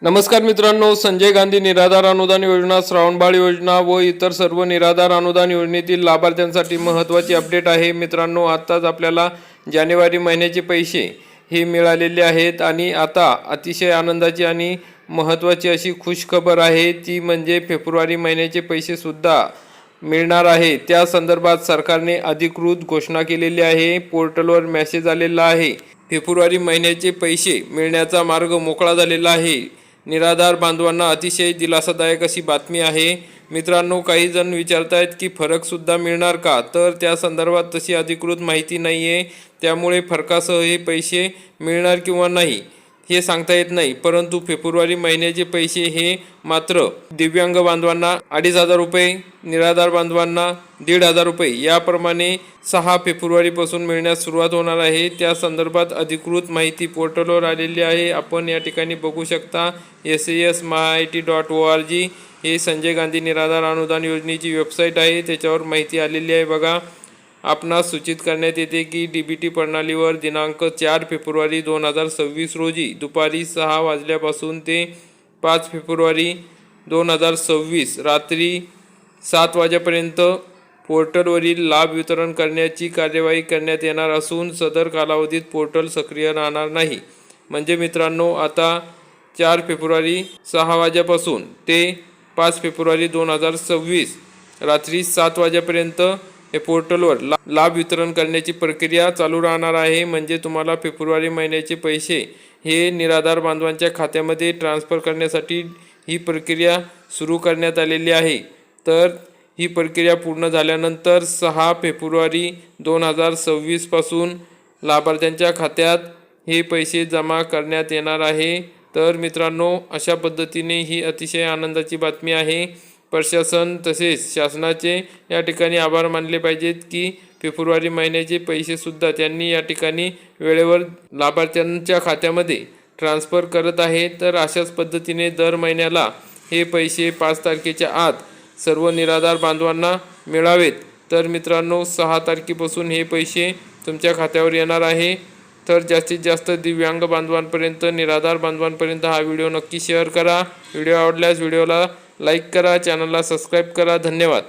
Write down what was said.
नमस्कार मित्रांनो, संजय गांधी निराधार अनुदान योजना, श्रावणबाळ योजना व इतर सर्व निराधार अनुदान योजनेतील लाभार्थ्यांसाठी महत्त्वाची अपडेट आहे। मित्रांनो, आत्ताच आपल्याला जानेवारी महिन्याचे पैसे हे मिळालेले आहेत आणि आता अतिशय आनंदाची आणि महत्त्वाची अशी खुशखबर आहे, ती म्हणजे फेब्रुवारी महिन्याचे पैसेसुद्धा मिळणार आहे। त्या संदर्भात सरकारने अधिकृत घोषणा केलेली आहे। पोर्टलवर मेसेज आलेला आहे। फेब्रुवारी महिन्याचे पैसे मिळण्याचा मार्ग मोकळा झालेला आहे। निराधार बांधवांना अतिशय दिलासादायक अशी बातमी आहे। मित्रांनो, काही जण विचारतायत की फरकसुद्धा मिळणार का, तर त्या संदर्भात तशी अधिकृत माहिती नाही आहे। त्यामुळे फरकासह हे पैसे मिळणार किंवा नाही हे सांगता येत नाही। परंतु फेब्रुवारी महिन्याचे पैसे हे मात्र दिव्यांग बांधवांना 2500 रुपये, निराधार बांधवांना 1500 रुपये याप्रमाणे 6 फेब्रुवारीपासून मिळण्यास सुरुवात होणार आहे। त्या संदर्भात अधिकृत माहिती पोर्टलवर आलेली आहे। आपण या ठिकाणी बघू शकता sasmahit.org हे संजय गांधी निराधार अनुदान योजनेची वेबसाईट आहे। त्याच्यावर माहिती आलेली आहे। बघा, आपणास सूचित करण्यात येते की डीबीटी प्रणालीवर दिनांक 4 फेब्रुवारी 2026 रोजी दुपारी 6 वाजल्यापासून ते 5 फेब्रुवारी 2026 रात्री 7 वाजेपर्यंत पोर्टलवरील लाभ वितरण करण्याची कार्यवाही करण्यात येणार असून सदर कालावधीत पोर्टल सक्रिय राहणार नाही। म्हणजे मित्रांनो, आता 4 फेब्रुवारी 6 वाजेपासून ते 5 फेब्रुवारी 2026 रात्री 7 वाजेपर्यंत हे पोर्टलवर लाभ वितरण करण्याची प्रक्रिया चालू राहणार आहे। म्हणजे तुम्हाला फेब्रुवारी महिन्याचे पैसे हे निराधार बांधवांच्या खात्यामध्ये ट्रान्सफर करण्यासाठी ही प्रक्रिया सुरू करण्यात आलेली आहे। तर ही प्रक्रिया पूर्ण झाल्यानंतर 6 फेब्रुवारी 2026 पासून लाभार्थ्यांच्या खात्यात हे पैसे जमा करण्यात येणार आहे। तर मित्रांनो, अशा पद्धतीने ही अतिशय आनंदाची बातमी आहे। प्रशासन तसेच शासनाचे या ठिकाणी आभार मानले पाहिजेत की फेब्रुवारी महिन्याचे पैसेसुद्धा त्यांनी या ठिकाणी वेळेवर लाभार्थ्यांच्या खात्यामध्ये ट्रान्सफर करत आहे। तर अशाच पद्धतीने दर महिन्याला हे पैसे 5 तारखेच्या आत सर्व निराधार बांधवांना मिळावेत। तर मित्रांनो, 6 तारखेपासून हे पैसे तुमच्या खात्यावर येणार आहे। तर जास्तीत जास्त दिव्यांग बांधवांपर्यंत, निराधार बांधवांपर्यंत हा व्हिडिओ नक्की शेअर करा। व्हिडिओ आवडल्यास व्हिडिओला लाईक करा, चॅनलला सबस्क्राईब करा। धन्यवाद।